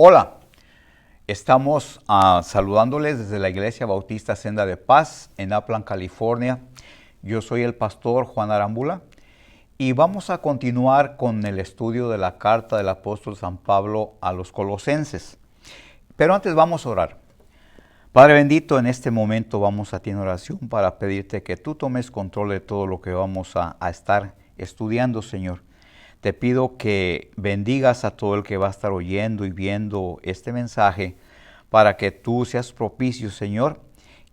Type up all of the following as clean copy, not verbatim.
Hola, estamos saludándoles desde la Iglesia Bautista Senda de Paz en Upland, California. Yo soy el pastor Juan Arambula y vamos a continuar con el estudio de la carta del apóstol San Pablo a los Colosenses. Pero antes vamos a orar. Padre bendito, en este momento vamos a tener oración para pedirte que tú tomes control de todo lo que vamos a estar estudiando, Señor. Te pido que bendigas a todo el que va a estar oyendo y viendo este mensaje para que tú seas propicio, Señor,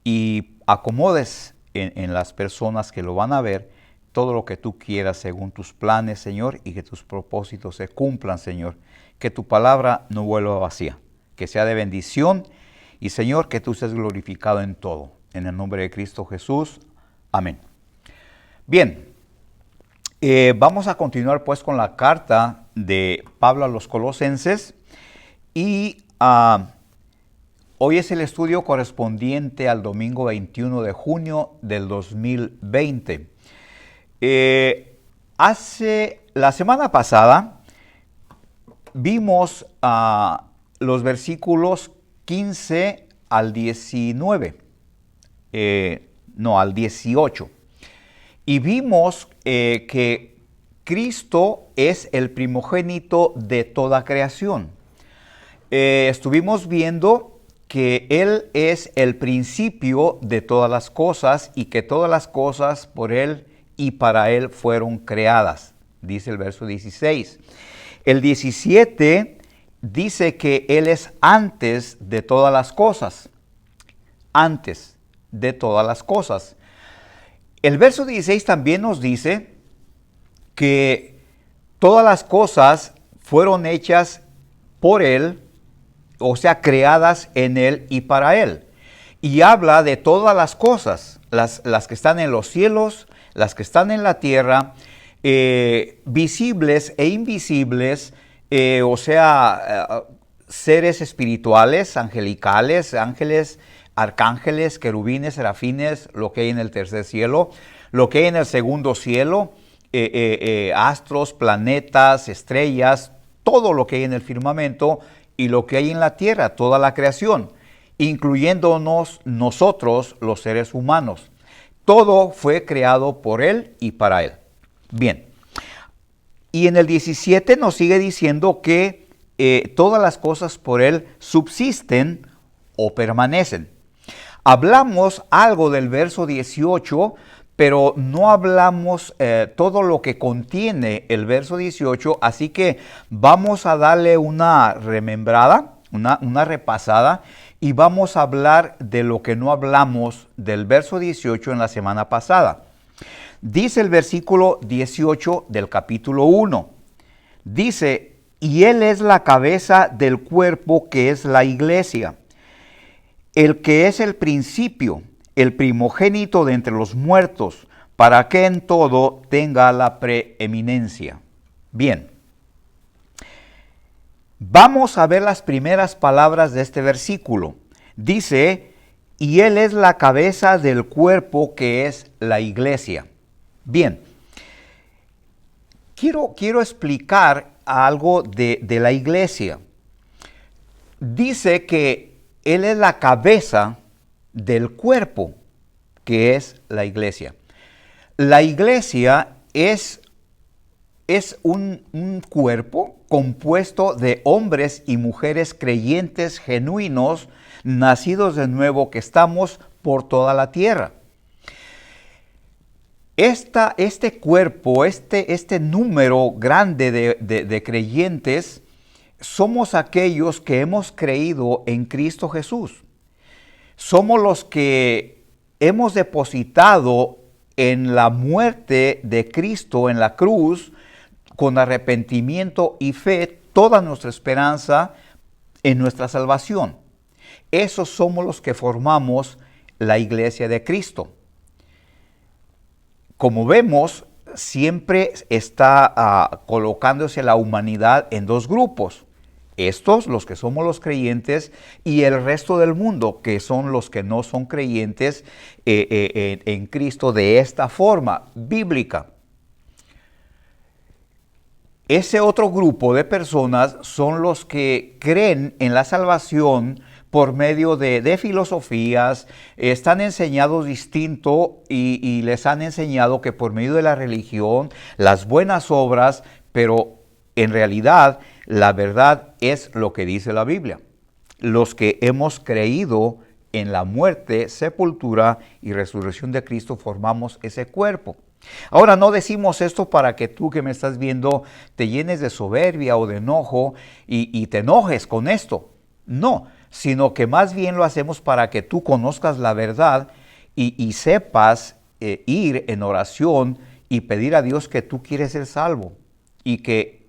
y acomodes en las personas que lo van a ver todo lo que tú quieras según tus planes, Señor, y que tus propósitos se cumplan, Señor. Que tu palabra no vuelva vacía, que sea de bendición y, Señor, que tú seas glorificado en todo. En el nombre de Cristo Jesús. Amén. Bien. Vamos a continuar pues con la carta de Pablo a los Colosenses y hoy es el estudio correspondiente al domingo 21 de junio del 2020. La semana pasada vimos los versículos 15 al 19, al 18. Y vimos que Cristo es el primogénito de toda creación. Estuvimos viendo que Él es el principio de todas las cosas y que todas las cosas por Él y para Él fueron creadas, dice el verso 16. El 17 dice que Él es antes de todas las cosas, antes de todas las cosas. El verso 16 también nos dice que todas las cosas fueron hechas por Él, o sea, creadas en Él y para Él. Y habla de todas las cosas, las que están en los cielos, las que están en la tierra, visibles e invisibles, seres espirituales, angelicales, ángeles, arcángeles, querubines, serafines, lo que hay en el tercer cielo, lo que hay en el segundo cielo, astros, planetas, estrellas, todo lo que hay en el firmamento y lo que hay en la tierra, toda la creación, incluyéndonos nosotros, los seres humanos. Todo fue creado por Él y para Él. Bien, y en el 17 nos sigue diciendo que todas las cosas por Él subsisten o permanecen. Hablamos algo del verso 18, pero no hablamos todo lo que contiene el verso 18, así que vamos a darle una remembrada, una repasada, y vamos a hablar de lo que no hablamos del verso 18 en la semana pasada. Dice el versículo 18 del capítulo 1, dice, y Él es la cabeza del cuerpo que es la iglesia, el que es el principio, el primogénito de entre los muertos, para que en todo tenga la preeminencia. Bien, vamos a ver las primeras palabras de este versículo. Dice, y Él es la cabeza del cuerpo que es la iglesia. Bien, quiero explicar algo de la iglesia. Dice que Él es la cabeza del cuerpo, que es la iglesia. La iglesia es un cuerpo compuesto de hombres y mujeres creyentes genuinos, nacidos de nuevo, que estamos por toda la tierra. Este cuerpo, este número grande de creyentes, somos aquellos que hemos creído en Cristo Jesús. Somos los que hemos depositado en la muerte de Cristo en la cruz, con arrepentimiento y fe, toda nuestra esperanza en nuestra salvación. Esos somos los que formamos la iglesia de Cristo. Como vemos, siempre está colocándose la humanidad en dos grupos. Estos, los que somos los creyentes, y el resto del mundo, que son los que no son creyentes en Cristo de esta forma bíblica. Ese otro grupo de personas son los que creen en la salvación por medio de filosofías, están enseñados distinto y les han enseñado que por medio de la religión, las buenas obras, pero en realidad la verdad es lo que dice la Biblia. Los que hemos creído en la muerte, sepultura y resurrección de Cristo formamos ese cuerpo. Ahora, no decimos esto para que tú que me estás viendo te llenes de soberbia o de enojo y te enojes con esto. No, sino que más bien lo hacemos para que tú conozcas la verdad y sepas ir en oración y pedir a Dios que tú quieres ser salvo y que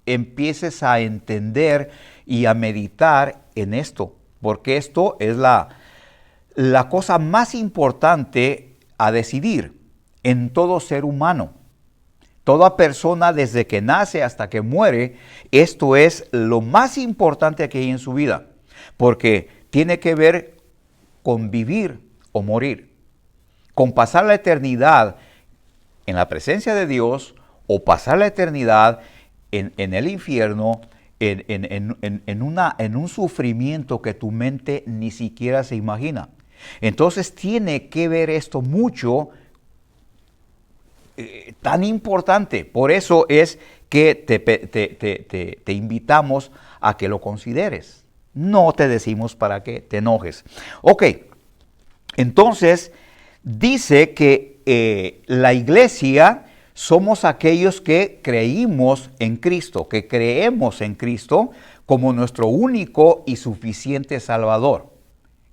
empieces a entender y a meditar en esto, porque esto es la cosa más importante a decidir en todo ser humano. Toda persona desde que nace hasta que muere, esto es lo más importante que hay en su vida, porque tiene que ver con vivir o morir, con pasar la eternidad en la presencia de Dios o pasar la eternidad en el infierno, en un sufrimiento que tu mente ni siquiera se imagina. Entonces tiene que ver esto mucho, tan importante. Por eso es que te invitamos a que lo consideres. No te decimos para que te enojes. Ok, entonces dice que la iglesia somos aquellos que creímos en Cristo, que creemos en Cristo como nuestro único y suficiente Salvador,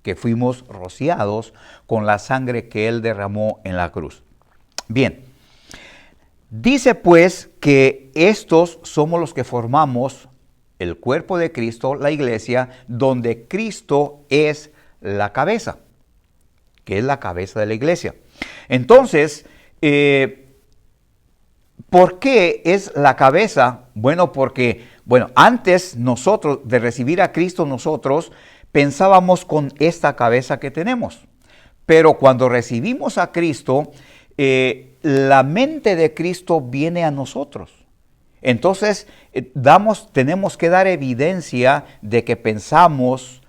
que fuimos rociados con la sangre que Él derramó en la cruz. Bien, dice pues que estos somos los que formamos el cuerpo de Cristo, la iglesia, donde Cristo es la cabeza, que es la cabeza de la iglesia. Entonces, ¿por qué es la cabeza? Bueno, porque, antes nosotros, de recibir a Cristo, nosotros pensábamos con esta cabeza que tenemos. Pero cuando recibimos a Cristo, la mente de Cristo viene a nosotros. Entonces, tenemos que dar evidencia de que pensamos,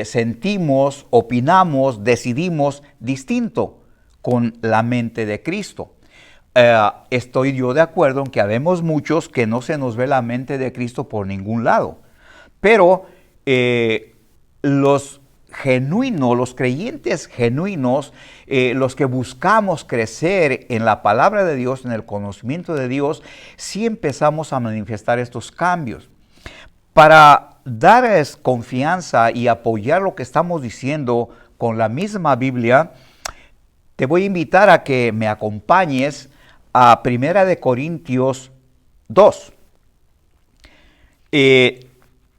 sentimos, opinamos, decidimos distinto con la mente de Cristo. Estoy yo de acuerdo en que habemos muchos que no se nos ve la mente de Cristo por ningún lado. Pero los genuinos, los creyentes genuinos, los que buscamos crecer en la palabra de Dios, en el conocimiento de Dios, sí empezamos a manifestar estos cambios. Para darles confianza y apoyar lo que estamos diciendo con la misma Biblia, te voy a invitar a que me acompañes a 1 Corintios 2.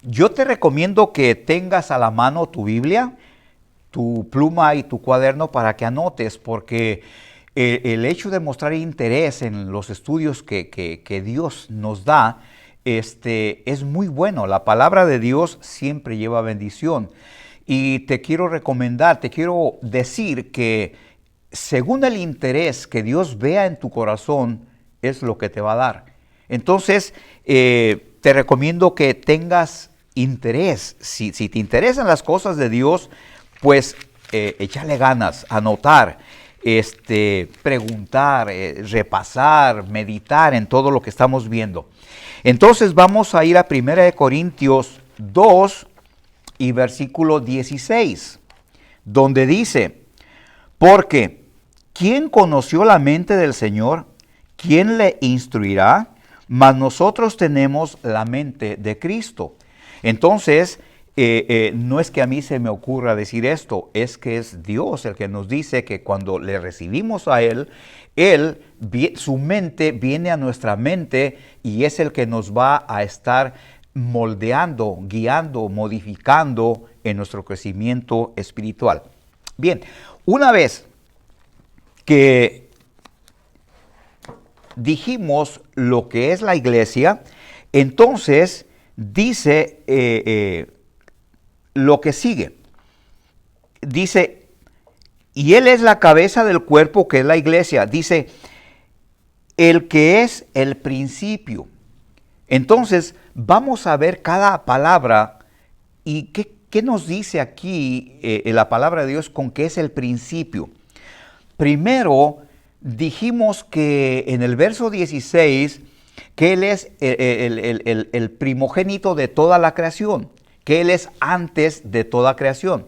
Yo te recomiendo que tengas a la mano tu Biblia, tu pluma y tu cuaderno para que anotes, porque el hecho de mostrar interés en los estudios que Dios nos da es muy bueno. La palabra de Dios siempre lleva bendición. Y te quiero recomendar, te quiero decir que según el interés que Dios vea en tu corazón, es lo que te va a dar. Entonces, te recomiendo que tengas interés. Si te interesan las cosas de Dios, pues échale ganas, anotar, preguntar, repasar, meditar en todo lo que estamos viendo. Entonces vamos a ir a 1 Corintios 2 y versículo 16, donde dice: porque, ¿quién conoció la mente del Señor? ¿Quién le instruirá? Mas nosotros tenemos la mente de Cristo. Entonces, no es que a mí se me ocurra decir esto, es que es Dios el que nos dice que cuando le recibimos a Él, su mente viene a nuestra mente y es el que nos va a estar moldeando, guiando, modificando en nuestro crecimiento espiritual. Bien, una vez que dijimos lo que es la iglesia, entonces dice lo que sigue. Dice, y Él es la cabeza del cuerpo que es la iglesia. Dice, el que es el principio. Entonces, vamos a ver cada palabra y qué nos dice aquí la palabra de Dios con qué es el principio. Primero, dijimos que en el verso 16, que Él es el primogénito de toda la creación, que Él es antes de toda creación.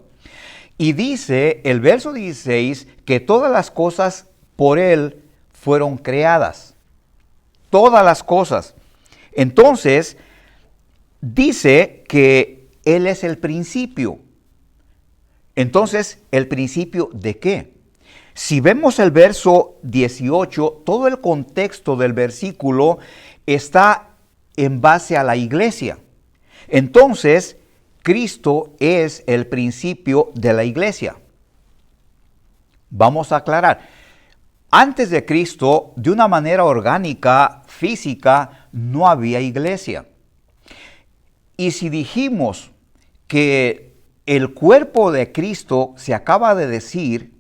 Y dice el verso 16 que todas las cosas por Él fueron creadas. Todas las cosas. Entonces, dice que Él es el principio. Entonces, ¿el principio de qué? Si vemos el verso 18, todo el contexto del versículo está en base a la iglesia. Entonces, Cristo es el principio de la iglesia. Vamos a aclarar. Antes de Cristo, de una manera orgánica, física, no había iglesia. Y si dijimos que el cuerpo de Cristo, se acaba de decir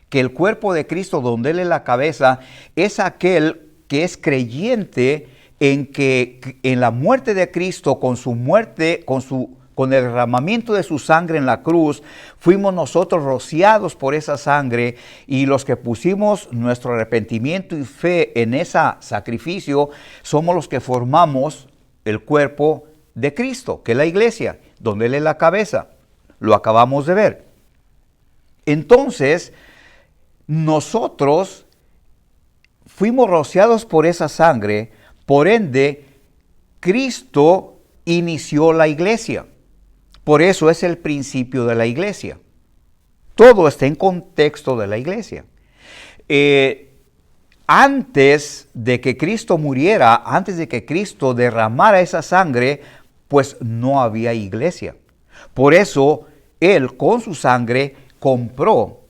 que el cuerpo de Cristo, donde Él es la cabeza, es aquel que es creyente en que en la muerte de Cristo, con su muerte, con el derramamiento de su sangre en la cruz, fuimos nosotros rociados por esa sangre, y los que pusimos nuestro arrepentimiento y fe en ese sacrificio, somos los que formamos el cuerpo de Cristo, que es la iglesia, donde Él es la cabeza. Lo acabamos de ver. Entonces, nosotros fuimos rociados por esa sangre, por ende, Cristo inició la iglesia. Por eso es el principio de la iglesia. Todo está en contexto de la iglesia. Antes de que Cristo muriera, antes de que Cristo derramara esa sangre, pues no había iglesia. Por eso Él con su sangre compró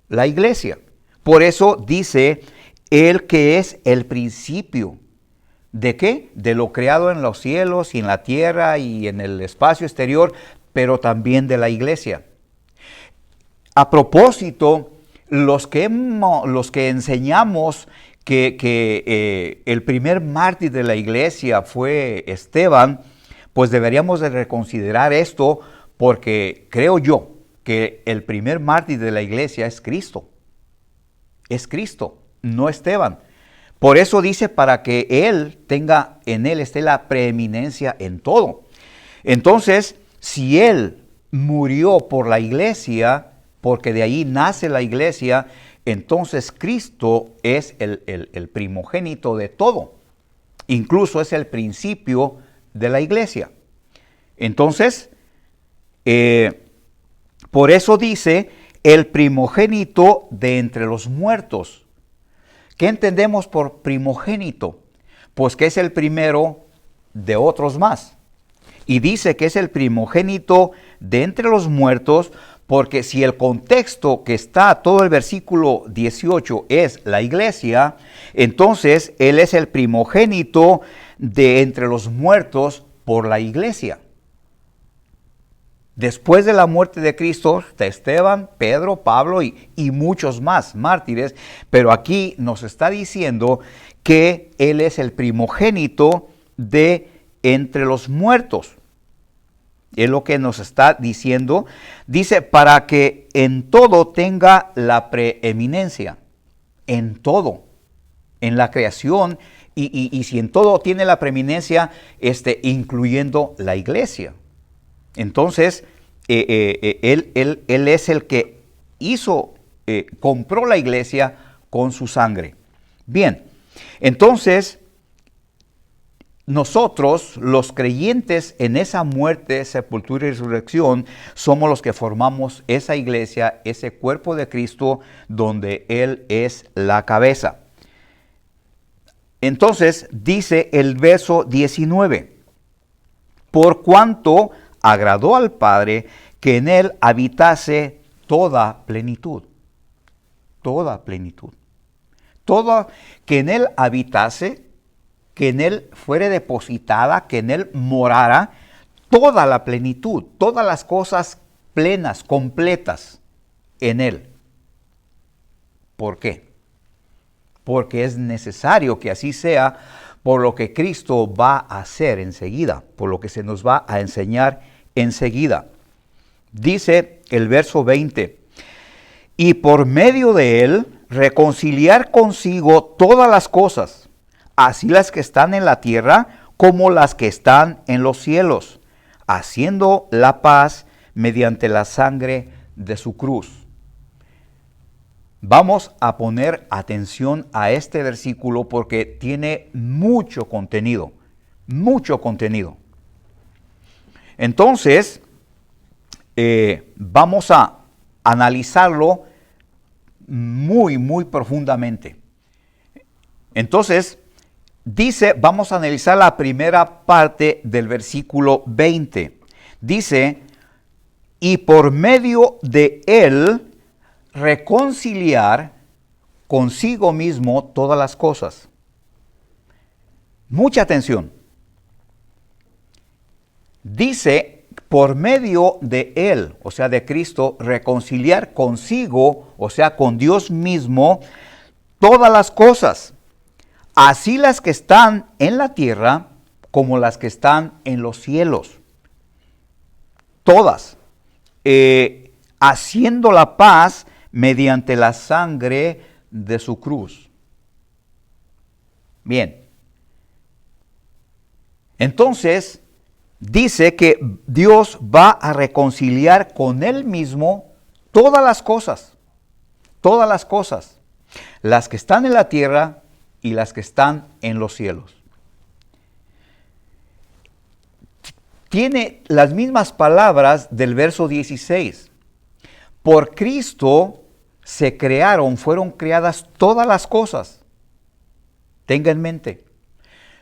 la iglesia. Por eso dice Él que es el principio. ¿De qué? De lo creado en los cielos y en la tierra y en el espacio exterior, pero también de la iglesia. A propósito, los que enseñamos que el primer mártir de la iglesia fue Esteban, pues deberíamos de reconsiderar esto, porque creo yo que el primer mártir de la iglesia es Cristo. Es Cristo, no Esteban. Por eso dice, para que Él tenga, en Él esté la preeminencia en todo. Entonces, si Él murió por la iglesia, porque de ahí nace la iglesia, entonces Cristo es el primogénito de todo. Incluso es el principio de la iglesia. Entonces, por eso dice, el primogénito de entre los muertos. ¿Qué entendemos por primogénito? Pues que es el primero de otros más. Y dice que es el primogénito de entre los muertos, porque si el contexto que está todo el versículo 18 es la iglesia, entonces Él es el primogénito de entre los muertos por la iglesia. Después de la muerte de Cristo, está Esteban, Pedro, Pablo y muchos más mártires, pero aquí nos está diciendo que Él es el primogénito de entre los muertos. Es lo que nos está diciendo. Dice, para que en todo tenga la preeminencia. En todo. En la creación. Y si en todo tiene la preeminencia, incluyendo la iglesia. Entonces, él es el que compró la iglesia con su sangre. Bien, entonces, nosotros, los creyentes en esa muerte, sepultura y resurrección, somos los que formamos esa iglesia, ese cuerpo de Cristo, donde Él es la cabeza. Entonces, dice el verso 19, por cuanto agradó al Padre que en Él habitase toda plenitud. Toda plenitud. Todo que en Él habitase, que en Él fuere depositada, que en Él morara toda la plenitud, todas las cosas plenas, completas en Él. ¿Por qué? porque es necesario que así sea, por lo que Cristo va a hacer enseguida, por lo que se nos va a enseñar enseguida. Dice el verso 20, y por medio de él reconciliar consigo todas las cosas, así las que están en la tierra como las que están en los cielos, haciendo la paz mediante la sangre de su cruz. Vamos a poner atención a este versículo porque tiene mucho contenido, mucho contenido. Entonces, vamos a analizarlo muy profundamente. Entonces, dice, vamos a analizar la primera parte del versículo 20. Dice, y por medio de él reconciliar consigo mismo todas las cosas. Mucha atención. Dice, por medio de él, o sea, de Cristo, reconciliar consigo, o sea, con Dios mismo, todas las cosas, así las que están en la tierra como las que están en los cielos. Todas. Haciendo la paz mediante la sangre de su cruz. Bien. Entonces, dice que Dios va a reconciliar con él mismo todas las cosas, las que están en la tierra y las que están en los cielos. Tiene las mismas palabras del verso 16. Por Cristo fueron creadas todas las cosas. Tenga en mente,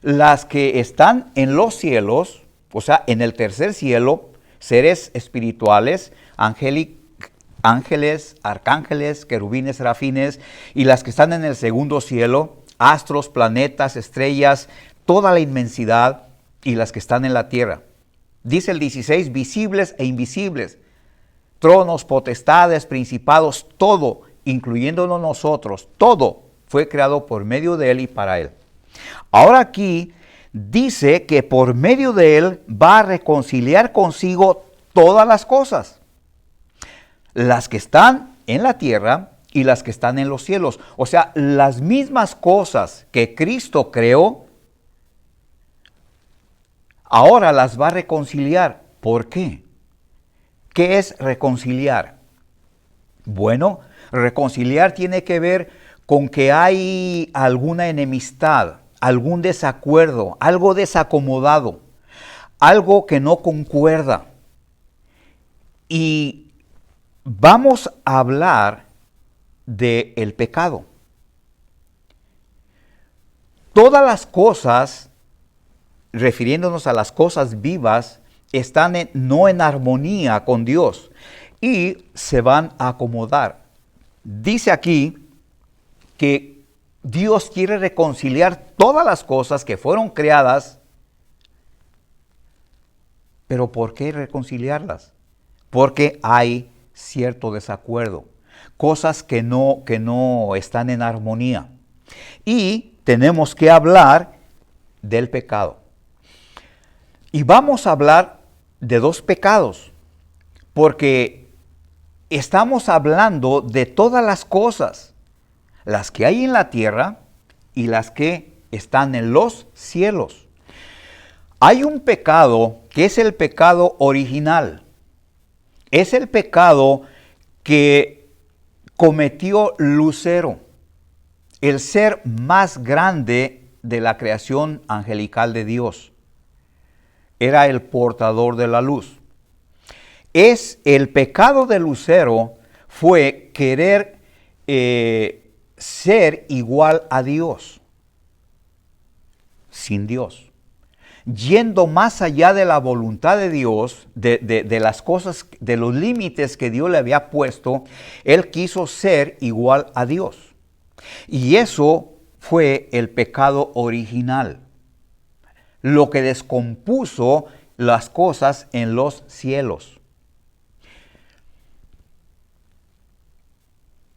las que están en los cielos, o sea, en el tercer cielo, seres espirituales, ángeles, arcángeles, querubines, serafines, y las que están en el segundo cielo, astros, planetas, estrellas, toda la inmensidad, y las que están en la tierra. Dice el 16, visibles e invisibles, tronos, potestades, principados, todo, incluyéndonos nosotros, todo fue creado por medio de él y para él. Ahora aquí dice que por medio de él va a reconciliar consigo todas las cosas, las que están en la tierra y las que están en los cielos. O sea, las mismas cosas que Cristo creó, ahora las va a reconciliar. ¿Por qué? ¿Qué es reconciliar? Bueno, reconciliar tiene que ver con que hay alguna enemistad, algún desacuerdo, algo desacomodado, algo que no concuerda. Y vamos a hablar del pecado. Todas las cosas, refiriéndonos a las cosas vivas, están no en armonía con Dios y se van a acomodar. Dice aquí que Dios quiere reconciliar todas las cosas que fueron creadas, pero ¿por qué reconciliarlas? Porque hay cierto desacuerdo, cosas que no están en armonía. Y tenemos que hablar del pecado. Y vamos a hablar de dos pecados, porque estamos hablando de todas las cosas, las que hay en la tierra y las que están en los cielos. Hay un pecado que es el pecado original. Es el pecado que cometió Lucero, el ser más grande de la creación angelical de Dios. Era el portador de la luz. El pecado de Lucero fue querer ser igual a Dios, sin Dios. Yendo más allá de la voluntad de Dios, de las cosas, de los límites que Dios le había puesto, él quiso ser igual a Dios. Y eso fue el pecado original, lo que descompuso las cosas en los cielos.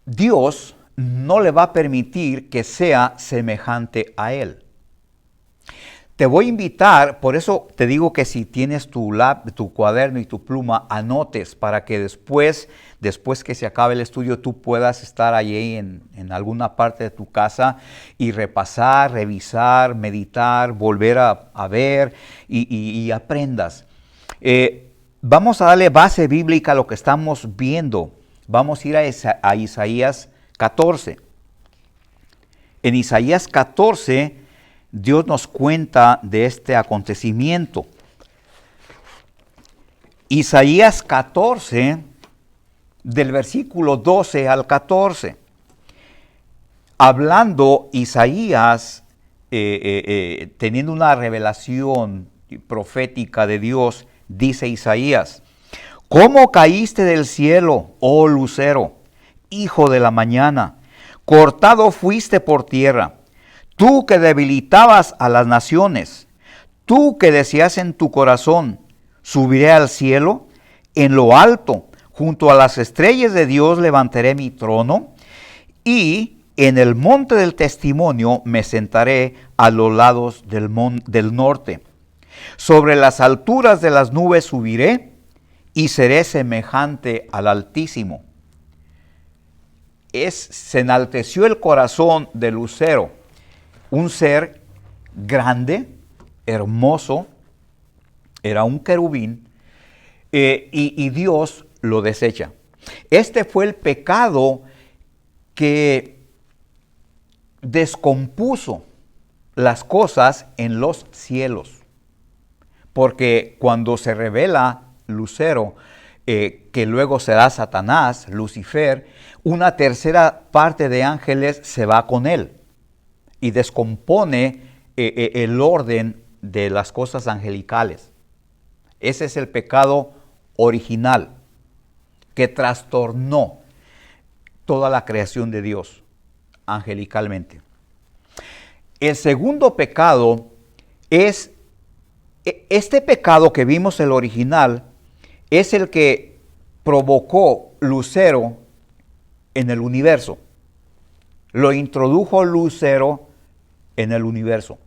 Dios no le va a permitir que sea semejante a Él. Te voy a invitar, por eso te digo que si tienes tu cuaderno y tu pluma, anotes para que después que se acabe el estudio, tú puedas estar allí en alguna parte de tu casa y repasar, revisar, meditar, volver a ver y aprendas. Vamos a darle base bíblica a lo que estamos viendo. Vamos a ir a Isaías 14. En Isaías 14, Dios nos cuenta de este acontecimiento. Isaías 14, del versículo 12 al 14. Hablando Isaías, teniendo una revelación profética de Dios, dice Isaías: ¿Cómo caíste del cielo, oh lucero, hijo de la mañana? Cortado fuiste por tierra. Tú que debilitabas a las naciones, tú que decías en tu corazón: subiré al cielo, en lo alto, junto a las estrellas de Dios levantaré mi trono, y en el monte del testimonio me sentaré a los lados del norte. Sobre las alturas de las nubes subiré, y seré semejante al Altísimo. Se enalteció el corazón de Lucero, un ser grande, hermoso, era un querubín, y Dios lo desecha. Este fue el pecado que descompuso las cosas en los cielos. Porque cuando se revela Lucero, que luego será Satanás, Lucifer, una tercera parte de ángeles se va con él y descompone el orden de las cosas angelicales. Ese es el pecado original que trastornó toda la creación de Dios angelicalmente. El segundo pecado es, este pecado que vimos el original, es el que provocó Lucero en el universo. Lo introdujo Lucero en el universo.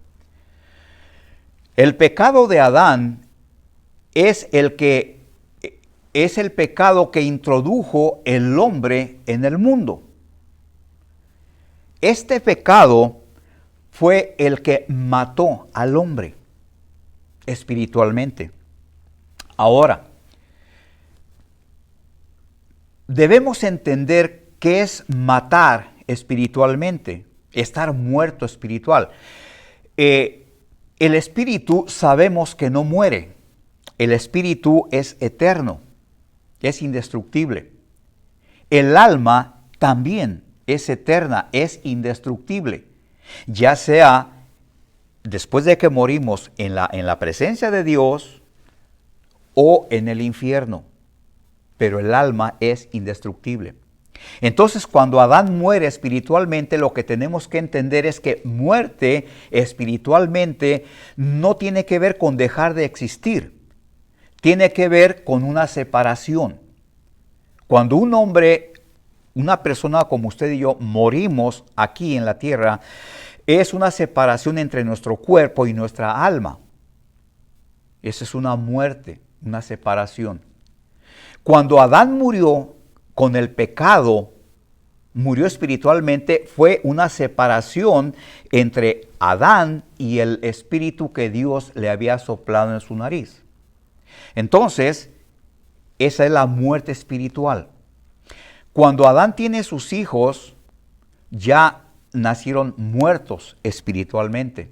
El pecado de Adán es el pecado que introdujo el hombre en el mundo. Este pecado fue el que mató al hombre espiritualmente. Ahora, debemos entender qué es matar espiritualmente, estar muerto espiritual. El espíritu sabemos que no muere. El espíritu es eterno, es indestructible. El alma también es eterna, es indestructible. Ya sea después de que morimos en la presencia de Dios o en el infierno. Pero el alma es indestructible. Entonces, cuando Adán muere espiritualmente, lo que tenemos que entender es que muerte espiritualmente no tiene que ver con dejar de existir. Tiene que ver con una separación. Cuando un hombre, una persona como usted y yo, morimos aquí en la tierra, es una separación entre nuestro cuerpo y nuestra alma. Esa es una muerte, una separación. Cuando Adán murió con el pecado, murió espiritualmente, fue una separación entre Adán y el espíritu que Dios le había soplado en su nariz. Entonces, esa es la muerte espiritual. Cuando Adán tiene sus hijos, ya nacieron muertos espiritualmente,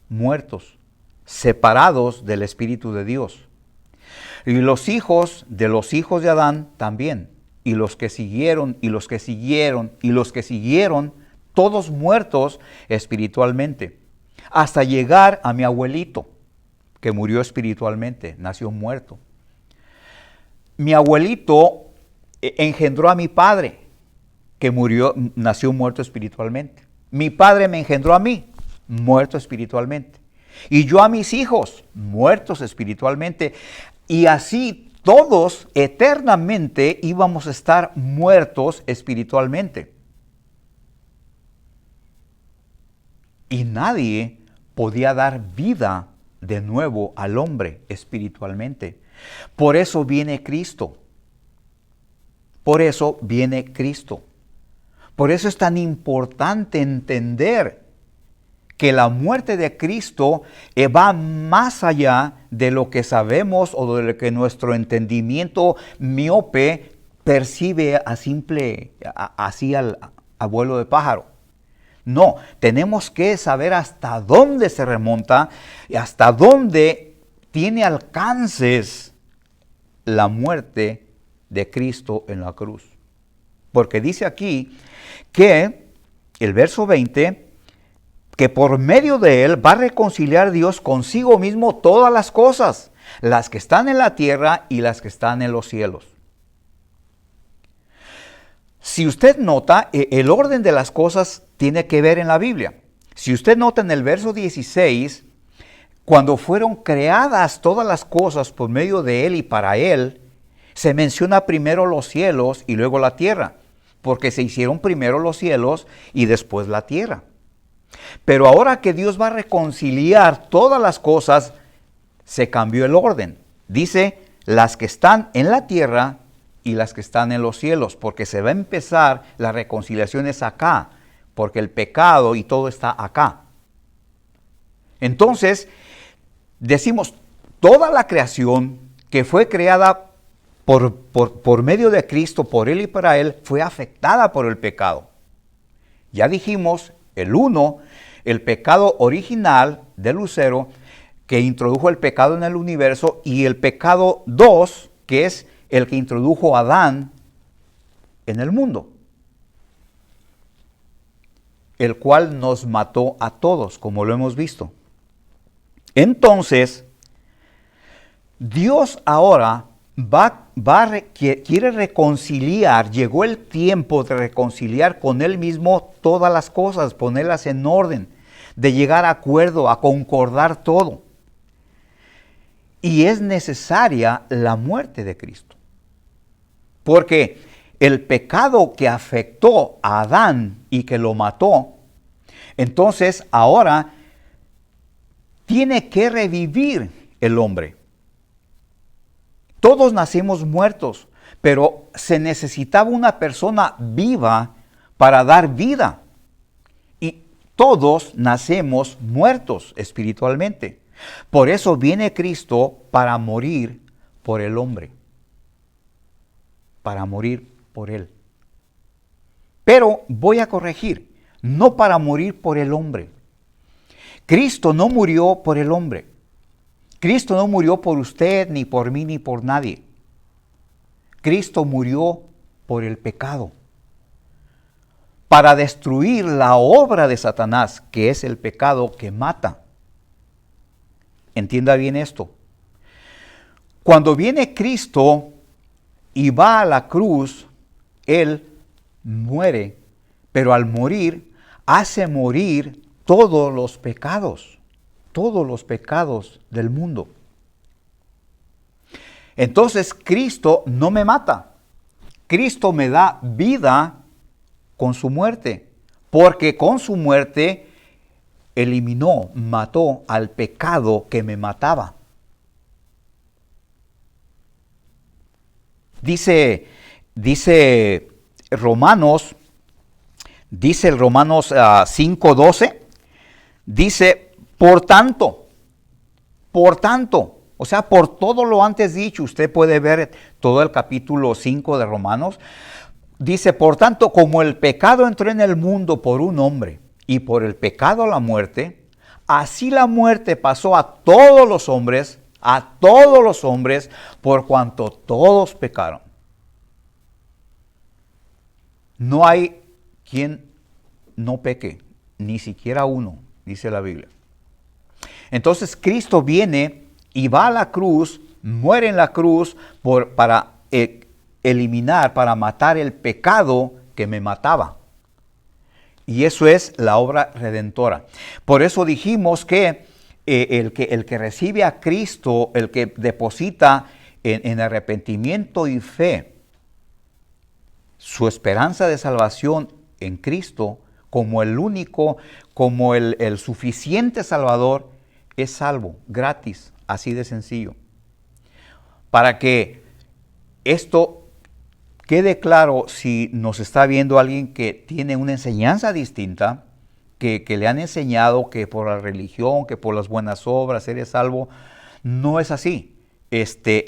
muertos, separados del Espíritu de Dios. Y los hijos de Adán también, y los que siguieron, y los que siguieron, y los que siguieron, todos muertos espiritualmente, hasta llegar a mi abuelito, que murió espiritualmente, nació muerto. Mi abuelito engendró a mi padre, que nació muerto espiritualmente. Mi padre me engendró a mí, muerto espiritualmente. Y yo a mis hijos, muertos espiritualmente. Y así todos eternamente íbamos a estar muertos espiritualmente. Y nadie podía dar vida de nuevo al hombre espiritualmente. Por eso viene Cristo. Por eso viene Cristo. Por eso es tan importante entender que la muerte de Cristo va más allá de lo que sabemos o de lo que nuestro entendimiento miope percibe así al vuelo de pájaro. No, tenemos que saber hasta dónde se remonta y hasta dónde tiene alcances la muerte de Cristo en la cruz. Porque dice aquí que el verso 20, que por medio de él va a reconciliar Dios consigo mismo todas las cosas, las que están en la tierra y las que están en los cielos. Si usted nota, el orden de las cosas tiene que ver en la Biblia. Si usted nota en el verso 16, cuando fueron creadas todas las cosas por medio de él y para él, se menciona primero los cielos y luego la tierra, porque se hicieron primero los cielos y después la tierra. Pero ahora que Dios va a reconciliar todas las cosas, se cambió el orden. Dice, las que están en la tierra y las que están en los cielos, porque se va a empezar la reconciliación es acá, porque el pecado y todo está acá. Entonces, decimos, toda la creación que fue creada por medio de Cristo, por él y para él, fue afectada por el pecado. Ya dijimos, el 1, el pecado original de Lucero, que introdujo el pecado en el universo, y el pecado 2, que es el que introdujo a Adán en el mundo, el cual nos mató a todos, como lo hemos visto. Entonces, Dios ahora quiere reconciliar, llegó el tiempo de reconciliar con Él mismo todas las cosas, ponerlas en orden, de llegar a acuerdo, a concordar todo. Y es necesaria la muerte de Cristo. Porque el pecado que afectó a Adán y que lo mató, entonces ahora tiene que revivir el hombre. Todos nacemos muertos, pero se necesitaba una persona viva para dar vida. Y todos nacemos muertos espiritualmente. Por eso viene Cristo para morir por el hombre. Para morir por él. Pero voy a corregir, no para morir por el hombre. Cristo no murió por el hombre. Cristo no murió por usted, ni por mí, ni por nadie. Cristo murió por el pecado. Para destruir la obra de Satanás, que es el pecado que mata. Entienda bien esto. Cuando viene Cristo y va a la cruz, Él muere, pero al morir, hace morir todos los pecados del mundo. Entonces, Cristo no me mata. Cristo me da vida con su muerte, porque con su muerte mató al pecado que me mataba. Dice Romanos 5:12, dice, por tanto, o sea, por todo lo antes dicho, usted puede ver todo el capítulo 5 de Romanos, dice, por tanto, como el pecado entró en el mundo por un hombre, y por el pecado la muerte, así la muerte pasó a todos los hombres, por cuanto todos pecaron. No hay quien no peque, ni siquiera uno, dice la Biblia. Entonces Cristo viene y va a la cruz, muere en la cruz para eliminar, para matar el pecado que me mataba. Y eso es la obra redentora. Por eso dijimos que el que recibe a Cristo, el que deposita en arrepentimiento y fe su esperanza de salvación en Cristo como el único, como el suficiente Salvador, es salvo, gratis, así de sencillo. Para que esto quede claro, si nos está viendo alguien que tiene una enseñanza distinta, que le han enseñado que por la religión, que por las buenas obras eres salvo, no es así.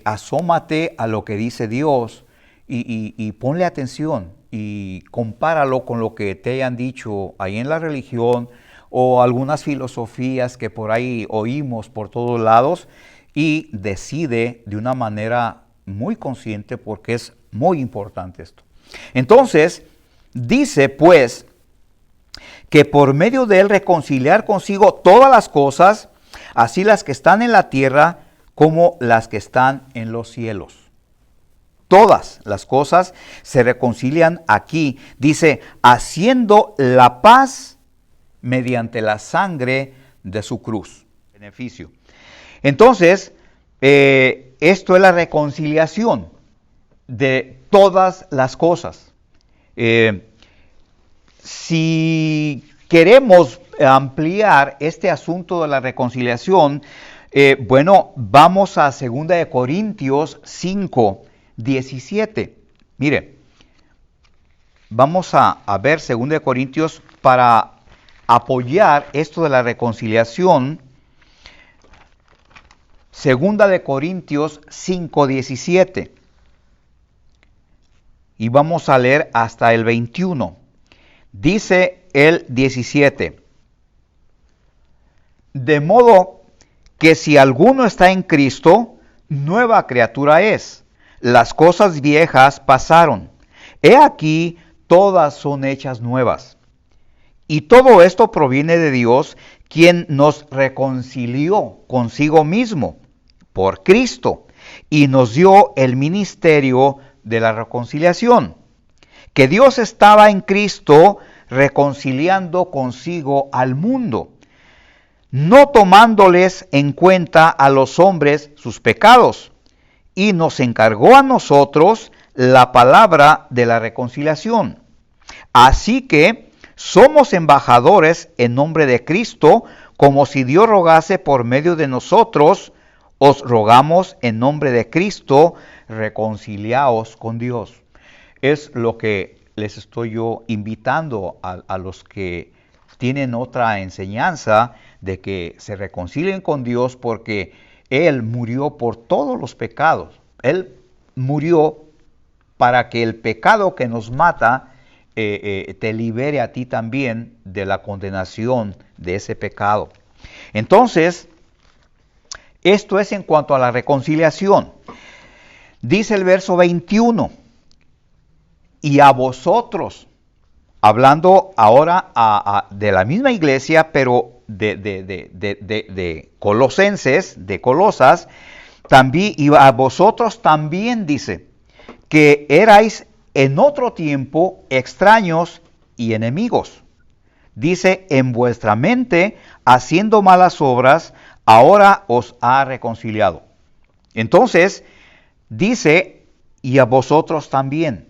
Asómate a lo que dice Dios y ponle atención y compáralo con lo que te hayan dicho ahí en la religión o algunas filosofías que por ahí oímos por todos lados, y decide de una manera muy consciente, porque es muy importante esto. Entonces, dice pues que por medio de él reconciliar consigo todas las cosas, así las que están en la tierra como las que están en los cielos. Todas las cosas se reconcilian aquí, dice, haciendo la paz mediante la sangre de su cruz. Beneficio. Entonces, esto es la reconciliación de todas las cosas. Si queremos ampliar este asunto de la reconciliación, vamos a 2 Corintios 5, 17. Mire, vamos a ver 2 Corintios para apoyar esto de la reconciliación. 2 Corintios 5, 17. Y vamos a leer hasta el 21. Dice el 17. De modo que si alguno está en Cristo, nueva criatura es. Las cosas viejas pasaron. He aquí, todas son hechas nuevas. Y todo esto proviene de Dios, quien nos reconcilió consigo mismo por Cristo y nos dio el ministerio de la reconciliación. Que Dios estaba en Cristo reconciliando consigo al mundo, no tomándoles en cuenta a los hombres sus pecados, y nos encargó a nosotros la palabra de la reconciliación. Así que somos embajadores en nombre de Cristo, como si Dios rogase por medio de nosotros. Os rogamos en nombre de Cristo, reconciliaos con Dios. Es lo que les estoy yo invitando a los que tienen otra enseñanza, de que se reconcilien con Dios, porque Él murió por todos los pecados. Él murió para que el pecado que nos mata te libere a ti también de la condenación de ese pecado. Entonces, esto es en cuanto a la reconciliación. Dice el verso 21, y a vosotros, hablando ahora de la misma iglesia, pero de Colosenses, de Colosas, también, y a vosotros también dice, que erais en otro tiempo extraños y enemigos. Dice, en vuestra mente, haciendo malas obras, ahora os ha reconciliado. Entonces, dice, y a vosotros también.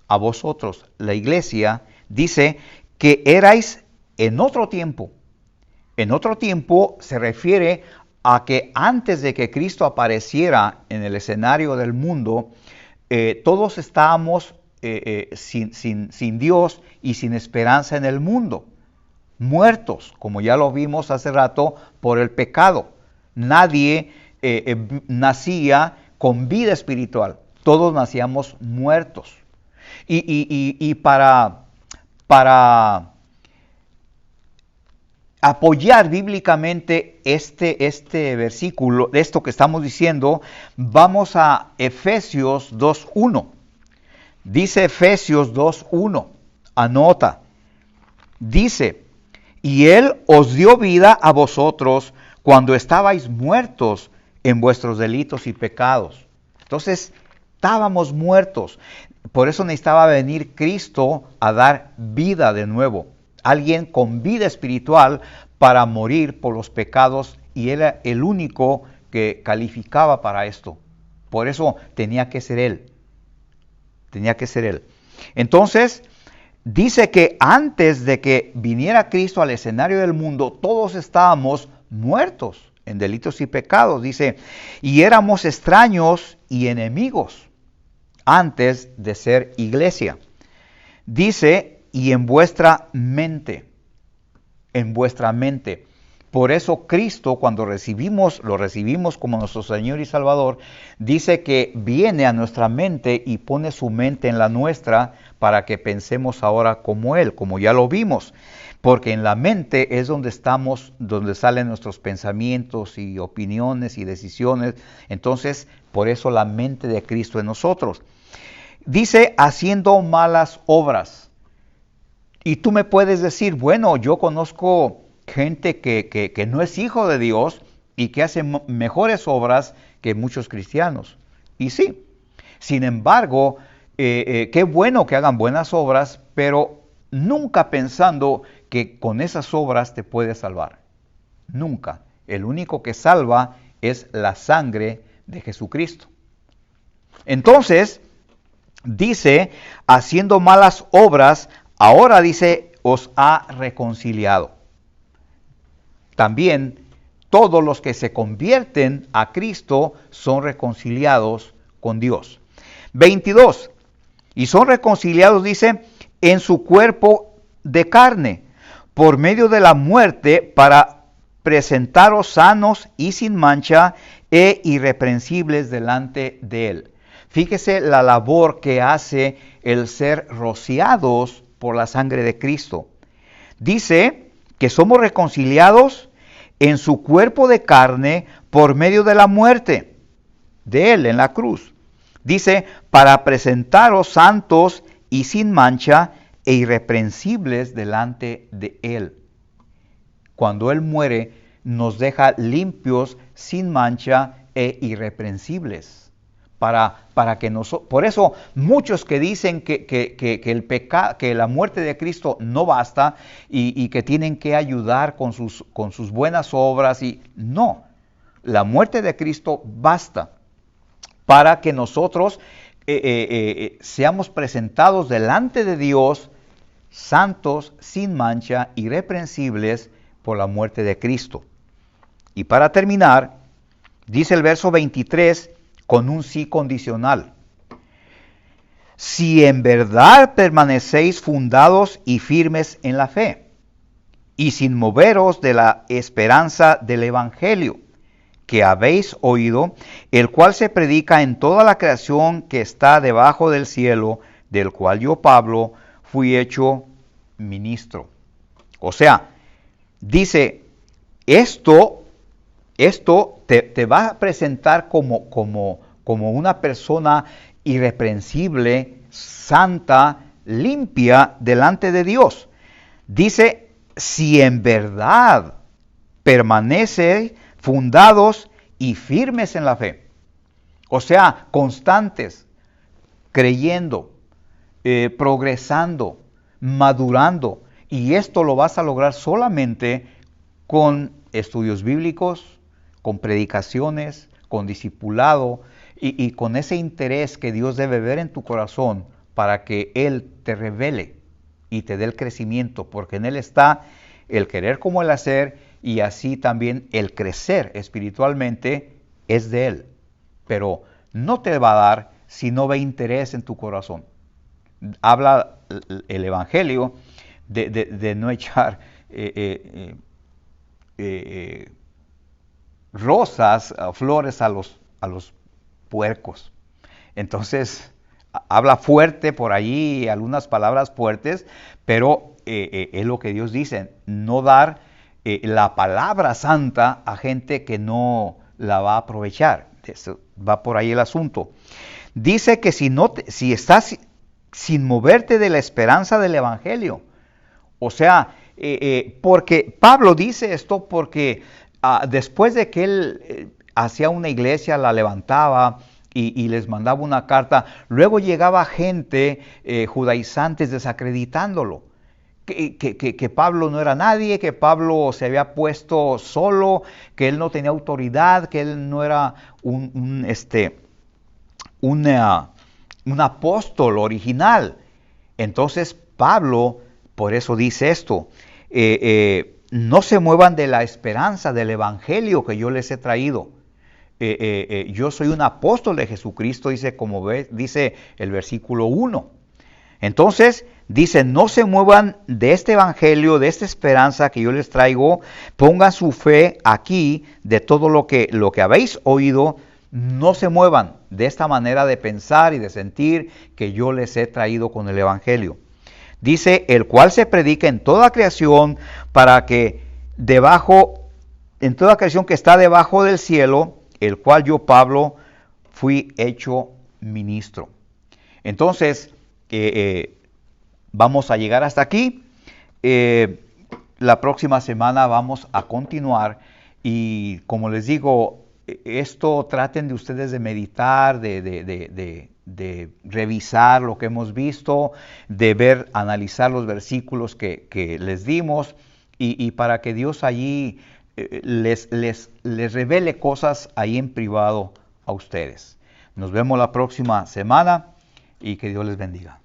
A vosotros, la iglesia, dice que erais en otro tiempo. En otro tiempo se refiere a que antes de que Cristo apareciera en el escenario del mundo, todos estábamos sin Dios y sin esperanza en el mundo. Muertos, como ya lo vimos hace rato, por el pecado. Nadie nacía con vida espiritual. Todos nacíamos muertos. Y para apoyar bíblicamente este versículo, esto que estamos diciendo, vamos a Efesios 2.1. Dice Efesios 2.1, anota. Dice, y Él os dio vida a vosotros cuando estabais muertos en vuestros delitos y pecados. Entonces, estábamos muertos. Por eso necesitaba venir Cristo a dar vida de nuevo. Alguien con vida espiritual para morir por los pecados, y era el único que calificaba para esto. Por eso tenía que ser Él. Tenía que ser Él. Entonces, dice que antes de que viniera Cristo al escenario del mundo, todos estábamos muertos en delitos y pecados. Dice, y éramos extraños y enemigos antes de ser iglesia. Dice, y en vuestra mente. Por eso Cristo, cuando lo recibimos como nuestro Señor y Salvador, dice que viene a nuestra mente y pone su mente en la nuestra para que pensemos ahora como Él, como ya lo vimos. Porque en la mente es donde estamos, donde salen nuestros pensamientos y opiniones y decisiones. Entonces, por eso la mente de Cristo en nosotros. Dice, haciendo malas obras. Y tú me puedes decir, bueno, yo conozco gente que no es hijo de Dios y que hace mejores obras que muchos cristianos. Y sí, sin embargo, qué bueno que hagan buenas obras, pero nunca pensando que con esas obras te puedes salvar. Nunca. El único que salva es la sangre de Jesucristo. Entonces, dice, haciendo malas obras, ahora dice, os ha reconciliado. También todos los que se convierten a Cristo son reconciliados con Dios. 22. Y son reconciliados, dice, en su cuerpo de carne, por medio de la muerte, para presentaros sanos y sin mancha e irreprensibles delante de Él. Fíjese la labor que hace el ser rociados por la sangre de Cristo. Dice que somos reconciliados en su cuerpo de carne por medio de la muerte de Él en la cruz. Dice, para presentaros santos y sin mancha e irreprensibles delante de Él. Cuando Él muere, nos deja limpios, sin mancha e irreprensibles. Para que nosotros, por eso muchos que dicen que la muerte de Cristo no basta y que tienen que ayudar con sus buenas obras, y no, la muerte de Cristo basta para que nosotros seamos presentados delante de Dios santos, sin mancha, irreprensibles por la muerte de Cristo. Y para terminar, dice el verso 23, con un sí condicional. Si en verdad permanecéis fundados y firmes en la fe, y sin moveros de la esperanza del Evangelio que habéis oído, el cual se predica en toda la creación que está debajo del cielo, del cual yo, Pablo, fui hecho ministro. O sea, dice, esto te va a presentar como una persona irreprensible, santa, limpia delante de Dios. Dice, si en verdad permanece fundados y firmes en la fe. O sea, constantes, creyendo, progresando, madurando. Y esto lo vas a lograr solamente con estudios bíblicos, con predicaciones, con discipulado y con ese interés que Dios debe ver en tu corazón para que Él te revele y te dé el crecimiento, porque en Él está el querer como el hacer, y así también el crecer espiritualmente es de Él. Pero no te va a dar si no ve interés en tu corazón. Habla el Evangelio de no echar rosas, flores a los puercos. Entonces, habla fuerte por allí, algunas palabras fuertes, pero es lo que Dios dice, no dar la palabra santa a gente que no la va a aprovechar. Eso, va por ahí el asunto. Dice que si estás sin moverte de la esperanza del Evangelio, o sea, porque Pablo dice esto porque después de que él hacía una iglesia, la levantaba y les mandaba una carta, luego llegaba gente, judaizantes, desacreditándolo. Que Pablo no era nadie, que Pablo se había puesto solo, que él no tenía autoridad, que él no era un apóstol original. Entonces Pablo por eso dice esto, no se muevan de la esperanza del evangelio que yo les he traído. Yo soy un apóstol de Jesucristo, dice, dice el versículo 1. Entonces, dice, no se muevan de este evangelio, de esta esperanza que yo les traigo, pongan su fe aquí de todo lo que habéis oído, no se muevan de esta manera de pensar y de sentir que yo les he traído con el evangelio. Dice, el cual se predica en toda creación para que en toda creación que está debajo del cielo, el cual yo, Pablo, fui hecho ministro. Entonces, vamos a llegar hasta aquí. La próxima semana vamos a continuar y como les digo, esto traten de ustedes de meditar, de revisar lo que hemos visto, de analizar los versículos que les dimos y para que Dios allí les revele cosas ahí en privado a ustedes. Nos vemos la próxima semana y que Dios les bendiga.